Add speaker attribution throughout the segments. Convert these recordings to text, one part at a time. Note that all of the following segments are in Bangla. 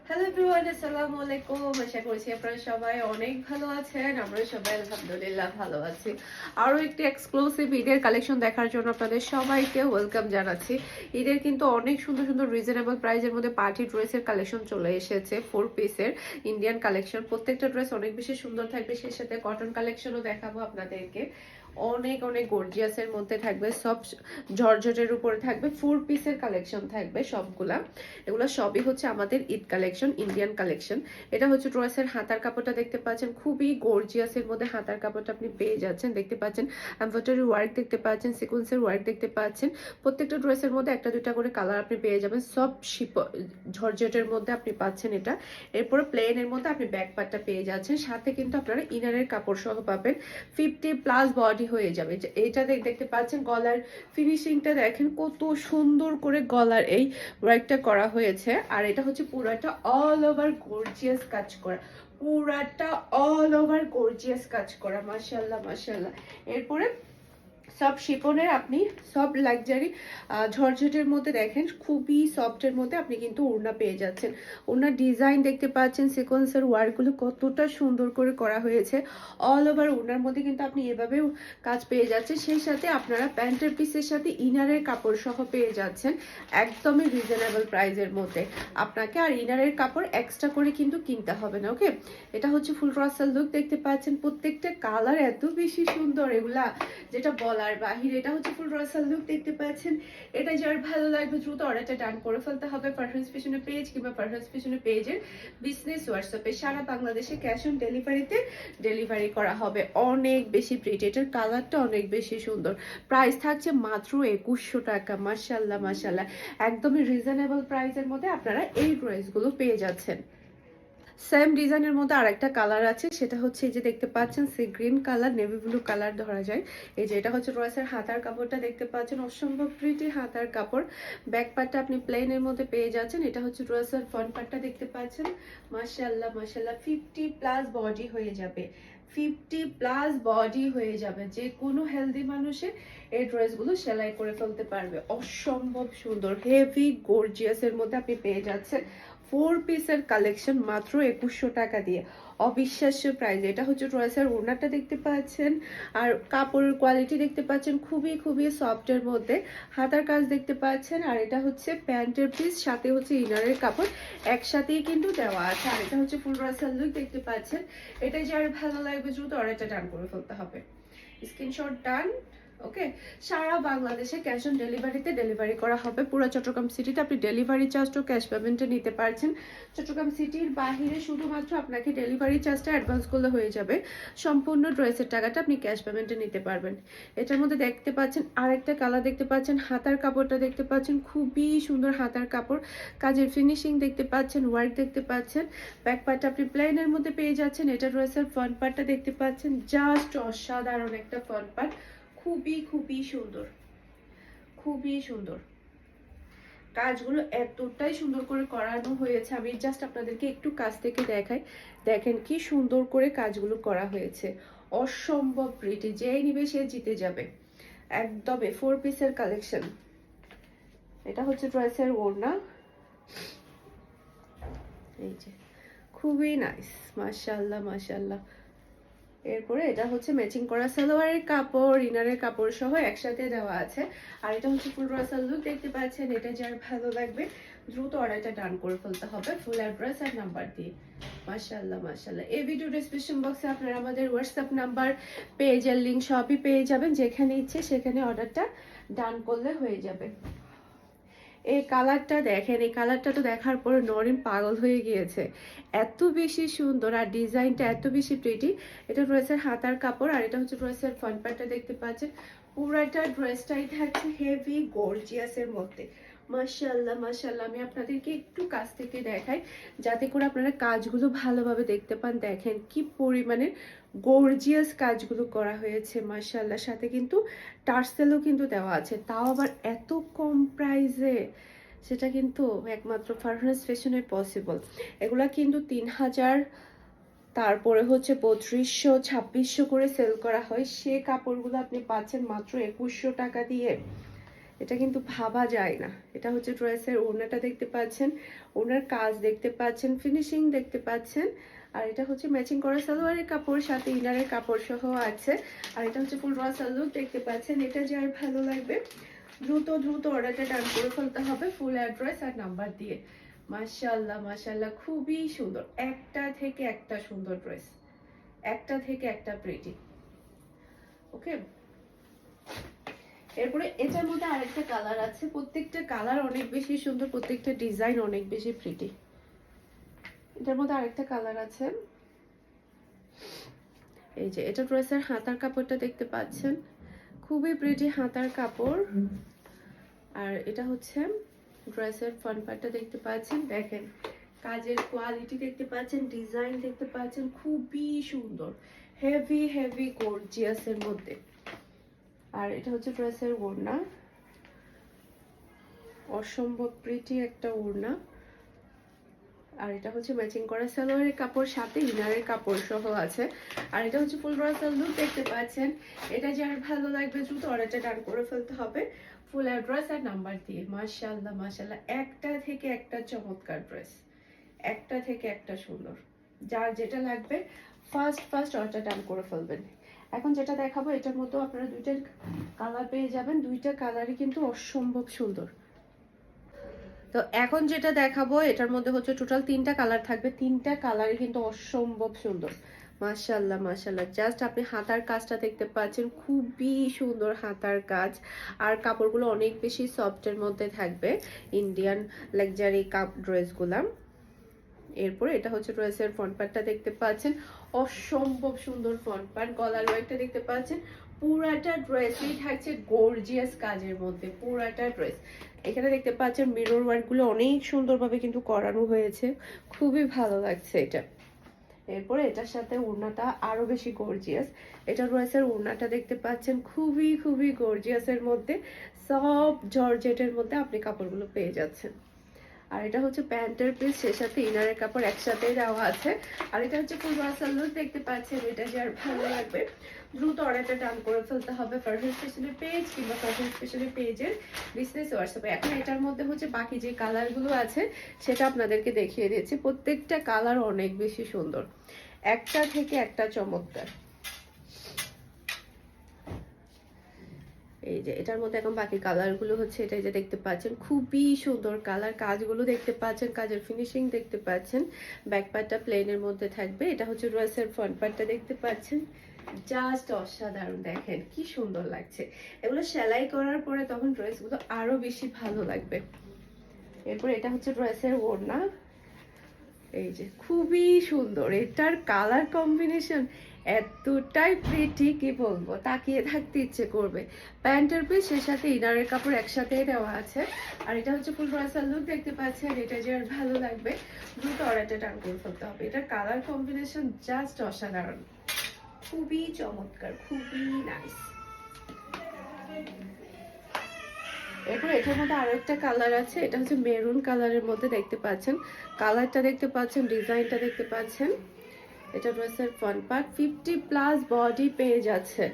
Speaker 1: হ্যালো এভরিওয়ান, আসসালামু আলাইকুম। আশা করছি আপনারা সবাই অনেক ভালো আছেন। আমরা সবাই আলহামদুলিল্লাহ ভালো আছি। আরও একটি এক্সক্লুসিভ ঈদের কালেকশন দেখার জন্য আপনাদের সবাইকে ওয়েলকাম জানাচ্ছি। ঈদের কিন্তু অনেক সুন্দর সুন্দর রিজনেবল প্রাইজের মধ্যে পার্টি ড্রেসের কালেকশন চলে এসেছে। 4 পিসের ইন্ডিয়ান কালেকশন, প্রত্যেকটা ড্রেস অনেক বেশি সুন্দর থাকবে। সেই সাথে কটন কালেকশনও দেখাবো আপনাদেরকে। অনেক অনেক গর্জিয়াসের মধ্যে থাকবে, সব জর্জেটের উপরে থাকবে। 4 পিসের কালেকশন থাকবে সবগুলা। এগুলো সবই হচ্ছে আমাদের ঈদ কালেকশন, ইন্ডিয়ান কালেকশন। এটা হচ্ছে ড্রেসের হাতার কাপড়টা দেখতে পাচ্ছেন, খুবই গর্জিয়াসের মধ্যে হাতার কাপড়টা আপনি পেয়ে যাচ্ছেন। দেখতে পাচ্ছেন এমব্রয়ডারি ওয়ার্ক দেখতে পাচ্ছেন, সিকোয়েন্সের ওয়ার্ক দেখতে পাচ্ছেন। প্রত্যেকটা ড্রেসের মধ্যে একটা দুইটা করে কালার আপনি পেয়ে যাবেন। সব জর্জেটের মধ্যে আপনি পাচ্ছেন এটা। এরপরে প্লেনের মধ্যে আপনি ব্যাক পার্টটা পেয়ে যাচ্ছেন, সাথে কিন্তু আপনারা ইনারের কাপড় সহ পাবেন। 50+ বডি হয়ে যাবে। এইটা দেখতে পাচ্ছেন, গলার ফিনিশিংটা দেখেন কত সুন্দর করে গলার এই ওয়ার্কটা করা হয়েছে। আর এটা হচ্ছে পুরাটা অল ওভার গর্জিয়াস কাজ করা, পুরাটা অল ওভার গর্জিয়াস কাজ করা। মাশাআল্লাহ মাশাআল্লাহ। এরপরে সব শিফনের আপনি সব লাক্সারি ঝরঝটের মধ্যে দেখেন, খুবই সফটের মধ্যে আপনি কিন্তু ওড়না পেয়ে যাচ্ছেন। ওড়নার ডিজাইন দেখতে পাচ্ছেন, সিকোয়েন্সের ওয়ার্কগুলো কতটা সুন্দর করে করা হয়েছে। অল ওভার ওড়নার মধ্যে কিন্তু আপনি এভাবেও কাজ পেয়ে যাচ্ছেন। সেই সাথে আপনারা প্যান্টের পিসের সাথে ইনারের কাপড় সহ পেয়ে যাচ্ছেন একদমই রিজনেবল প্রাইসের মধ্যে। আপনাকে আর ইনারের কাপড় এক্সট্রা করে কিন্তু কিনতে হবে না। ওকে, এটা হচ্ছে ফুল রাসাল লুক দেখতে পাচ্ছেন। প্রত্যেকটা কালার এত বেশি সুন্দর, এগুলা যেটা বলার বাহিরে। এটা হচ্ছে ফুল রাসাল লুক দেখতে পাচ্ছেন। এটা যার ভালো লাগবে দ্রুত অর্ডারটা ডান করে ফেলতে হবে। পারফেন্স ফ্যাশনের পেজ কিংবা পারফেন্স ফ্যাশনের পেজের বিজনেস হোয়াটসঅ্যাপে সারা বাংলাদেশে ক্যাশ অন ডেলিভারিতে ডেলিভারি করা হবে। অনেক বেশি প্রিটি, এটার কালারটা অনেক বেশি সুন্দর। প্রাইস থাকছে মাত্র 2100 টাকা। মাশাআল্লাহ মাশাআল্লাহ, একদমই রিজনেবল প্রাইসের মধ্যে আপনারা এই ড্রেসগুলো পেয়ে যাচ্ছেন। সেম ডিজাইনের মধ্যে আরেকটা কালার আছে, সেটা হচ্ছে এই যে দেখতে পাচ্ছেন sea green colour, navy blue colour ধরা যায়। এই যে এটা হচ্ছে ড্রেসের হাতার কাপড়টা দেখতে পাচ্ছেন, অসম্ভব প্রিটি হাতার কাপড়। ব্যাক পার্টটা আপনি প্লেনের মধ্যে পেয়ে যাচ্ছেন। এটা হচ্ছে ড্রেসের ফ্রন্ট পার্টটা দেখতে পাচ্ছেন। মাশাআল্লাহ মাশাআল্লাহ, 50+ বডি হয়ে যাবে। 50+ বডি হয়ে যাবে। যে কোনো হেলদি মানুষের এই ড্রেসগুলো সেলাই করে ফেলতে পারবে। অসম্ভব সুন্দর হেভি গর্জিয়াসের মধ্যে আপনি পেয়ে যাচ্ছেন 4 পিসের কালেকশন মাত্র 2100 টাকা দিয়ে। অবিশ্বাস্য প্রাইস। এটা হচ্ছে ড্রেসের ওড়নাটা দেখতে পাচ্ছেন, আর কাপড়ের কোয়ালিটি দেখতে পাচ্ছেন খুবই খুবই সফটের মধ্যে। হাতার কাজ দেখতে পাচ্ছেন, আর এটা হচ্ছে প্যান্টের পিস, সাথে হচ্ছে ইনারের কাপড় একসাথেই কিন্তু দেওয়া আছে। আর এটা হচ্ছে ফুল ড্রেসের লুক দেখতে পাচ্ছেন। এটা যার ভালো লাগবে দ্রুত অর্ডারটা ডান করে ফেলতে হবে। স্ক্রিনশট ডান। ওকে, সারা বাংলাদেশে ক্যাশ অন ডেলিভারিতে ডেলিভারি করা হবে। পুরো চট্টগ্রাম সিটিতে আপনি ডেলিভারি চার্জটাও ক্যাশ পেমেন্টে নিতে পারছেন। চট্টগ্রাম সিটির বাহিরে শুধুমাত্র আপনাকে ডেলিভারি চার্জটা অ্যাডভান্স করলে হয়ে যাবে। সম্পূর্ণ ড্রেসের টাকাটা আপনি ক্যাশ পেমেন্টে নিতে পারবেন। এটার মধ্যে দেখতে পাচ্ছেন আরেকটা কালার দেখতে পাচ্ছেন, হাতার কাপড়টা দেখতে পাচ্ছেন, খুবই সুন্দর হাতার কাপড়। কাজের ফিনিশিং দেখতে পাচ্ছেন, ওয়ার্ক দেখতে পাচ্ছেন। ব্যাক পার্টটা আপনি প্লেনের মধ্যে পেয়ে যাচ্ছেন। এটা ড্রেসের ফ্রন্ট পার্টটা দেখতে পাচ্ছেন, জাস্ট অসাধারণ একটা ফ্রন্ট পার্ট। খুবই খুবই সুন্দর, খুবই সুন্দর। কাজগুলো এতটাই সুন্দর করে করানো হয়েছে, আমি জাস্ট আপনাদেরকে একটু কাছ থেকে দেখাই। দেখেন কি সুন্দর করে কাজগুলো করা হয়েছে। অসম্ভব প্রিটি, যেই নিবে সে জিতে যাবে। একদমই 4 পিসের কালেকশন। এটা হচ্ছে ড্রেসের ওড়না। এই যে খুবই নাইস, মাশাআল্লাহ মাশাআল্লাহ। এরপরে এটা হচ্ছে ম্যাচিং করা সালোয়ারের কাপড়, ইনারের কাপড় সহ একসাথে দেওয়া আছে। আর এটা হচ্ছে ফুল রাসাল লুক দেখতে পাচ্ছেন। এটা যার ভালো লাগবে দ্রুত অর্ডারটা ডান করে ফেলতে হবে ফুল অ্যাড্রেস আর নাম্বার দিয়ে। মাশাআল্লাহ মাশাআল্লাহ। এই ভিডিও ডেসক্রিপশন বক্সে আপনারা আমাদের হোয়াটসঅ্যাপ নাম্বার, পেজের লিঙ্ক সবই পেয়ে যাবেন। যেখানে ইচ্ছে সেখানে অর্ডারটা ডান করলে হয়ে যাবে। এই কালারটা দেখেন, এই কালারটা তো দেখার পরে নরিন পাগল হয়ে গিয়েছে। এত বেশি সুন্দর আর ডিজাইনটা এত বেশি প্রিটি। এটা ড্রেসের হাতার কাপড়, আর এটা হচ্ছে ড্রেসের ফ্রন্ট পার্টটা দেখতে পাচ্ছেন। পুরাটা ড্রেসটাই থাকছে হেভি গর্জিয়াসের মধ্যে। মাশাআল্লাহ মাশাআল্লাহ, আমি আপনাদেরকে একটু কাছ থেকে দেখাই যাতে করে আপনারা কাজগুলো ভালোভাবে দেখতে পান। দেখেন কি পরিমাণে গর্জিয়াস কাজগুলো করা হয়েছে মাশাআল্লাহ। সাথে কিন্তু টার্সেলও কিন্তু দেওয়া আছে, তাও আবার এত কম প্রাইসে। সেটা কিন্তু একমাত্র ফারহানাস ফ্যাশনে পসিবল। এগুলা কিন্তু 3000, তারপরে হচ্ছে 3500 2600 করে সেল করা হয়। সে কাপড়গুলো আপনি পাচ্ছেন মাত্র 2100 টাকা দিয়ে। এটা কিন্তু ভাবা যায় না। এটা হচ্ছে ড্রেসের ওড়নাটা দেখতে পাচ্ছেন, ওড়নার কাজ দেখতে পাচ্ছেন, ফিনিশিং দেখতে পাচ্ছেন। আর এটা হচ্ছে ম্যাচিং করা সালোয়ারের কাপড়, সাথে ইনারের কাপড় সহ আছে। আর এটা হচ্ছে ফুল রাসাল লুক দেখতে পাচ্ছেন। এটা যার ভালো লাগবে দ্রুত দ্রুত অর্ডারটা ডান করে ফেলতে হবে ফুল অ্যাড্রেস আর নাম্বার দিয়ে। মাশাআল্লাহ মাশাআল্লাহ, খুবই সুন্দর, একটা থেকে একটা সুন্দর ড্রেস, একটা থেকে একটা প্রিটি। ওকে, এরপরে এটার মধ্যে আরেকটা কালার আছে, প্রত্যেকটা কালার অনেক বেশি সুন্দর, প্রত্যেকটা ডিজাইন অনেক বেশি প্রিটি। এটার মধ্যে আরেকটা কালার আছে, এই যে এটা ড্রেসের হাতার কাপড়টা দেখতে পাচ্ছেন, খুবই প্রিটি হাতার কাপড়। আর এটা হচ্ছে ড্রেসের ফ্রন্ট পার্টটা দেখতে পাচ্ছেন, দেখেন কাজের কোয়ালিটি দেখতে পাচ্ছেন, ডিজাইন দেখতে পাচ্ছেন, খুবই সুন্দর, হেভি হেভি গর্জিয়াসের মধ্যে। আর এটা হচ্ছে ড্রেসের ওড়না, অসম্ভব প্রিটি একটা ওড়না। আর এটা হচ্ছে ম্যাচিং করা সালোয়ারের কাপড়, সাথে ইনারের কাপড় সহ আছে। আর এটা হচ্ছে ফুল রাসাল লুক দেখতে পাচ্ছেন। এটা যার ভালো লাগবে দ্রুত অর্ডারটা ডান করে ফেলতে হবে ফুল অ্যাড্রেস আর নাম্বার দিয়ে। মাশাআল্লাহ মাশাআল্লাহ, একটা থেকে একটা চমৎকার ড্রেস, একটা থেকে একটা সুন্দর। যার যেটা লাগবে ফার্স্ট অর্ডার ডান করে ফেলবেন। এখন যেটা দেখাবো এটার মতো আপনারা দুইটা কালার পেয়ে যাবেন, দুইটা কালারই কিন্তু অসম্ভব সুন্দর। তো এখন যেটা দেখাবো এটার মধ্যে হচ্ছে টোটাল 3টা কালার থাকবে, 3টা কালারই কিন্তু অসম্ভব সুন্দর। মাশাআল্লাহ মাশাআল্লাহ, জাস্ট আপনি হাতার কাজটা দেখতে পাচ্ছেন, খুবই সুন্দর হাতার কাজ। আর কাপড়গুলো অনেক বেশি সফটের মধ্যে থাকবে, ইন্ডিয়ান লাক্সারি কাপ ড্রেসগুলা। এরপরে এটা হচ্ছে ড্রেসের ফ্রন্ট পার্টটা দেখতে পাচ্ছেন, অসম্ভব সুন্দর ফ্রন্ট পার্ট, গলার ওয়ার্কটা দেখতে পাচ্ছেন। পুরাটা ড্রেসই থাকছে গর্জিয়াস কাজের মধ্যে, পুরাটা ড্রেস। এখানে দেখতে পাচ্ছেন মিরর ওয়ার্কগুলো অনেক সুন্দরভাবে কিন্তু করানো হয়েছে, খুবই ভালো লাগছে এটা। এরপরে এটার সাথে ওড়নাটা আরো বেশি গর্জিয়াস। এটা ড্রেসের ওড়নাটা দেখতে পাচ্ছেন, খুবই খুবই গর্জিয়াসের মধ্যে, সফট জর্জেটের মধ্যে আপনি কাপড়গুলো পেয়ে যাচ্ছেন। আর এটা হচ্ছে প্যান্টের পিস, সে সাথে ইনারের কাপড় একসাথে দেওয়া আছে। আর এটা হচ্ছে ফুল রাসাল লুক দেখতে পাচ্ছেন। এটা যার ভালো লাগবে দ্রুত অর্ডারটা ডান করে ফেলতে হবে ফারহান স্পেশালের পেজ কিংবা ফারহান স্পেশালের পেজের বিজনেস হোয়াটসঅ্যাপে। এখন এটার মধ্যে হচ্ছে বাকি যে কালারগুলো আছে সেটা আপনাদেরকে দেখিয়ে দিয়েছি, প্রত্যেকটা কালার অনেক বেশি সুন্দর, একটা থেকে একটা চমৎকার। এই যে এটার মধ্যে এখন বাকি কালারগুলো হচ্ছে, এটা যে দেখতে পাচ্ছেন খুবই সুন্দর কালার, কাজগুলো দেখতে পাচ্ছেন, কাজের ফিনিশিং দেখতে পাচ্ছেন। ব্যাক পার্টটা প্লেনের মধ্যে থাকবে। এটা হচ্ছে ড্রেসের ফ্রন্ট পার্টটা দেখতে পাচ্ছেন, জাস্ট অসাধারণ, দেখেন কি সুন্দর লাগছে। এগুলো সেলাই করার পরে তখন ড্রেসগুলো আরো বেশি ভালো লাগবে। এরপর এটা হচ্ছে ড্রেসের ওড়না, এই যে খুবই সুন্দর, এটার কালার কম্বিনেশন এতটাই প্রিটি কি বলবো, তাকিয়ে থাকতে ইচ্ছে করবে। প্যান্টের পিস, সে সাথে ইনারের কাপড় একসাথেই দেওয়া আছে। আর এটা হচ্ছে ফুল রাসাল লুক দেখতে পাচ্ছেন। এটা যে আর ভালো লাগবে দ্রুত অর্ডারটা ডান করে ফেলতে হবে। এটার কালার কম্বিনেশন জাস্ট অসাধারণ, খুবই চমৎকার, খুবই নাইস। এরপর এটার মধ্যে আরো একটা কালার আছে, এটা হচ্ছে মেরুন কালারের মধ্যে দেখতে পাচ্ছেন, কালারটা দেখতে পাচ্ছেন, ডিজাইনটা দেখতে পাচ্ছেন। এটা ড্রেসের ফ্রন্ট পার্ট, 50+ বডি পেয়ে যাচ্ছে।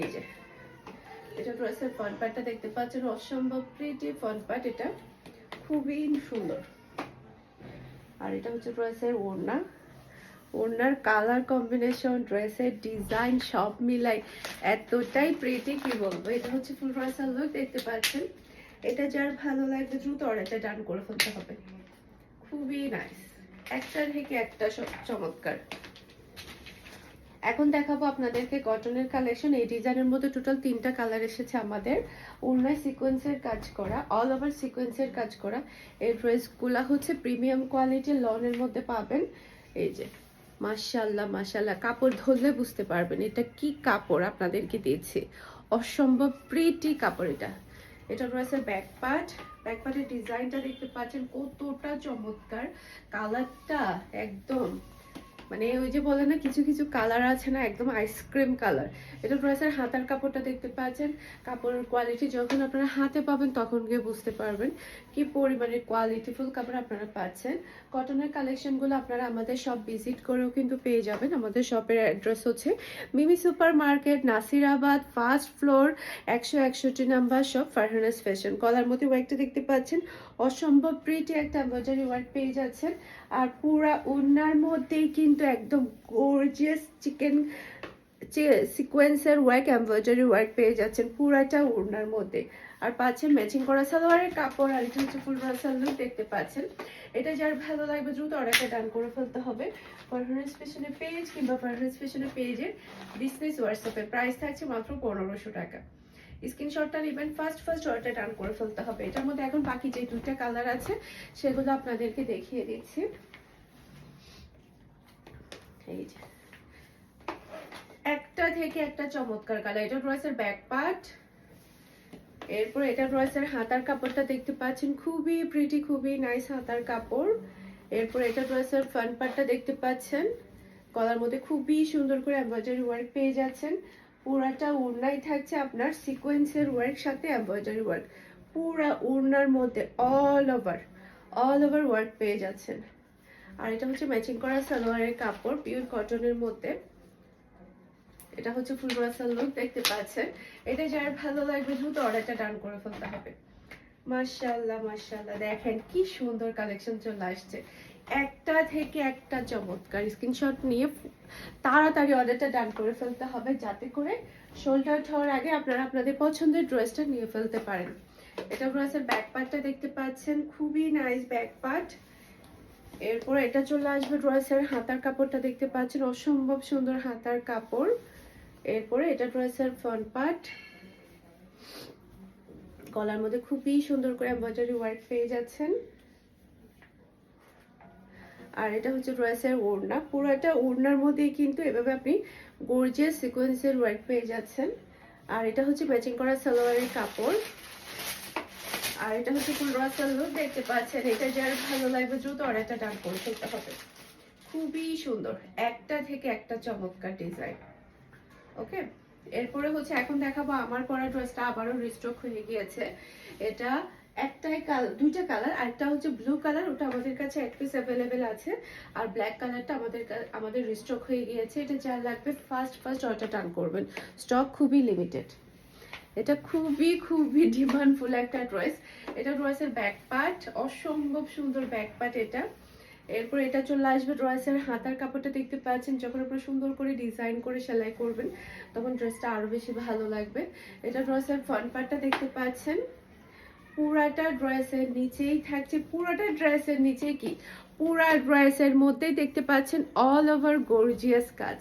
Speaker 1: এই যে এটা ড্রেসের ফ্রন্ট পার্টটা দেখতে পাচ্ছেন, অসম্ভব প্রিটি ফ্রন্ট পার্ট, এটা খুবই সুন্দর। আর এটা হচ্ছে ড্রেসের ওড়না, ওড়নার কালার কম্বিনেশন, ড্রেসের ডিজাইন সব মিলাই এতটাই প্রিটি কি বলবো। এটা হচ্ছে ফুল রাসাল লুক দেখতে পাচ্ছেন। এটা যার ভালো লাগবে দ্রুত অর্ডারটা ডান করে ফেলতে হবে, খুবই নাইস, একটা থেকে একটা চমৎকার। এখন দেখাবো আপনাদেরকে কটনের কালেকশন। এই ডিজাইনের মধ্যে টোটাল 3টা কালার এসেছে আমাদের। ওড়নায় সিকোয়েন্সের কাজ করা, অল ওভার সিকোয়েন্সের কাজ করা। এই ড্রেসগুলা হচ্ছে প্রিমিয়াম কোয়ালিটির লনের মধ্যে পাবেন। এই যে মাশাআল্লাহ মাশাআল্লাহ, কাপড় ধরলে বুঝতে পারবেন এটা কি কাপড় আপনাদেরকে দিয়েছি, অসম্ভব প্রিটি কাপড় এটা। এটা রয়েছে ব্যাক পার্ট, ব্যাক পার্টের ডিজাইনটা দেখতে পাচ্ছেন কতটা চমৎকার, কালারটা একদম মানে ওই যে বলে না কিছু কিছু কালার আছে না, একদম আইসক্রিম কালার। এটা ড্রেসের হাতার কাপড়টা দেখতে পাচ্ছেন, কাপড়ের কোয়ালিটি যখন আপনারা হাতে পাবেন তখন গিয়ে বুঝতে পারবেন কি পরিমাণে কোয়ালিটিফুল কাপড় আপনারা পাচ্ছেন। কটনের কালেকশনগুলো আপনারা আমাদের শপ ভিজিট করেও কিন্তু পেয়ে যাবেন। আমাদের শপের অ্যাড্রেস হচ্ছে Mimi super market, Nasirabad, first floor, 161 number shop, Farhana's fashion. গলার মধ্যে ওয়ার্কটা দেখতে পাচ্ছেন, অসম্ভব প্রিটি একটা এমব্রয়ডারি ওয়ার্ক পেয়ে যাচ্ছেন। আর পুরা ওড়নার মধ্যেই কিন্তু একদম গর্জিয়াস চিকেন সিকোয়েন্সের ওয়ার্ক, এমব্রয়ডারি ওয়ার্ক পেয়ে যাচ্ছেন পুরাটা ওড়নার মধ্যে। আর পাচ্ছেন ম্যাচিং করা সালোয়ারের কাপড়। আর এটা হচ্ছে ফুল রাসাল লুক দেখতে পাচ্ছেন। এটা যার ভালো লাগবে দ্রুত অর্ডারটা ডান করে ফেলতে হবে ফারহানাস ফ্যাশনের পেজ কিংবা ফারহানাস ফ্যাশনের পেজের বিজনেস হোয়াটসঅ্যাপে। প্রাইস থাকছে মাত্র 1500 টাকা। স্ক্রিনশটটা নেবেন, ফার্স্ট অর্ডার ডান করে ফেলতে হবে। এটার মধ্যে এখন বাকি যে দুইটা কালার আছে সেগুলো আপনাদেরকে দেখিয়ে দিচ্ছি। এই যে একটা থেকে একটা চমৎকার কালার। এটা ড্রেসের ব্যাক পার্ট, এরপর এটা ড্রেসের হাতার কাপড়টা দেখতে পাচ্ছেন, খুবই প্রিটি, খুবই নাইস হাতার কাপড়। এরপর এটা ড্রেসের ফ্রন্ট পার্টটা দেখতে পাচ্ছেন, গলার মধ্যে খুবই সুন্দর করে এমব্রয়ডারি ওয়ার্ক পেয়ে যাচ্ছেন। পুরাটা ওড়নাই থাকছে আপনার সিকোয়েন্সের ওয়ার্ক সাথে এমব্রয়ডারি ওয়ার্ক, পুরা ওড়নার মধ্যে অল ওভার ওয়ার্ক পেয়ে যাচ্ছেন। আর এটা হচ্ছে ম্যাচিং করা সালোয়ারের কাপড়, পিওর কটনের মধ্যে। এটা হচ্ছে ফুল রাসাল লুক দেখতে পাচ্ছেন। এটা যার ভালো লাগবে দ্রুত অর্ডারটা ডান করে ফেলতে হবে। মাশাআল্লাহ মাশাআল্লাহ, দেখেন কি সুন্দর কালেকশন চলে আসছে, একটা থেকে একটা চমৎকার। স্ক্রিনশট নিয়ে তাড়াতাড়ি অর্ডারটা ডান করে ফেলতে হবে যাতে করে সোল্ড আউট হওয়ার আগে আপনারা আপনাদের পছন্দের ড্রেসটা নিয়ে ফেলতে পারেন। এটা ড্রেসের ব্যাক পার্টটা দেখতে পাচ্ছেন, খুবই নাইস ব্যাক পার্ট। এরপর এটা চলে আসবে ড্রেসের হাতার কাপড়টা দেখতে পাচ্ছেন, অসম্ভব সুন্দর হাতার কাপড়। এরপরে এটা ড্রেসের ফ্রন্ট পার্ট, গলার মধ্যে খুবই সুন্দর করে এমব্রয়ডারি ওয়ার্ক পেয়ে যাচ্ছেন। আর এটা হচ্ছে ড্রেসের ওড়না, পুরোটা ওড়নার মধ্যে কিন্তু এভাবে আপনি গর্জিয়াস সিকোয়েন্সের ওয়ার্ক পেয়ে যাচ্ছেন। আর এটা হচ্ছে ম্যাচিং করা সালোয়ারের কাপড়। আর এটা হচ্ছে ফুল রাসাল লুক দেখতে পাচ্ছেন। এটা যার ভালো লাগবে দ্রুত অর্ডারটা ডান করে ফেলতে হবে। খুবই সুন্দর, একটা থেকে একটা চমৎকার ডিজাইন। ওকে, এরপরে হচ্ছে এখন দেখাবো আমার পরা ড্রেসটা, আবারও রিস্টক হয়ে গিয়েছে। এটা দুইটা কালার, একটা হচ্ছে ব্লু কালার, ওটা আমাদের কাছে এক পিস অ্যাভেলেবেল আছে। আর ব্ল্যাক কালারটা আমাদের রিস্টক হয়ে গিয়েছে। এটা যার লাগবে ফার্স্ট অর্ডার ডান করবেন, স্টক খুবই লিমিটেড। এটা খুবই ডিমান্ডফুল একটা ড্রেস। এটা ড্রেসের ব্যাক পার্ট, অসম্ভব সুন্দর ব্যাক পার্ট এটা। এরপর এটা চলে আসবে ড্রেসের হাতার কাপড়টা দেখতে পাচ্ছেন, যখন আপনারা সুন্দর করে ডিজাইন করে সেলাই করবেন তখন ড্রেসটা আরো বেশি ভালো লাগবে। এটা ড্রেসের ফ্রন্ট পার্টটা দেখতে পাচ্ছেন, পুরাটা ড্রেসের নিচেই থাকছে, পুরাটা ড্রেসের নিচে কি পুরা ড্রেসের মধ্যেই দেখতে পাচ্ছেন অল ওভার গর্জিয়াস কাজ।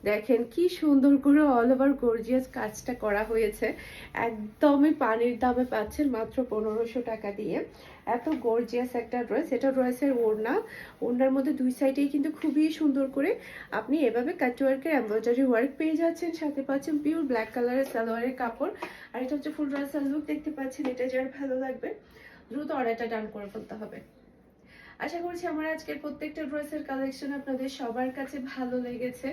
Speaker 1: দেখেন কি সুন্দর করে অল ওভার গর্জিয়াস কাজটা করা হয়েছে। একদমই পানির দামে পাচ্ছেন মাত্র 1500 টাকা দিয়ে। এত গর্জিয়াস একটা ড্রেস। এটা ড্রেসের ওড়নার মধ্যে দুই সাইডেই কিন্তু খুবই সুন্দর করে আপনি এভাবে কাটওয়ার্কের এমব্রয়ডারি ওয়ার্ক পেয়ে যাচ্ছেন, সাথে পাচ্ছেন পিওর ব্ল্যাক কালারের সালোয়ারের কাপড়। আর এটা হচ্ছে ফুল রাসাল লুক দেখতে পাচ্ছেন। এটা যার ভালো লাগবে দ্রুত অর্ডারটা ডান করে ফেলতে হবে। আশা করছি আমার আজকের প্রত্যেকটা ড্রেসের কালেকশন আপনাদের সবার কাছে ভালো লেগেছে।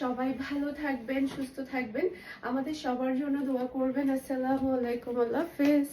Speaker 1: সবাই ভালো থাকবেন, সুস্থ থাকবেন, আমাদের সবার জন্য দোয়া করবেন। আসসালামু আলাইকুম, আল্লাহ হাফেজ।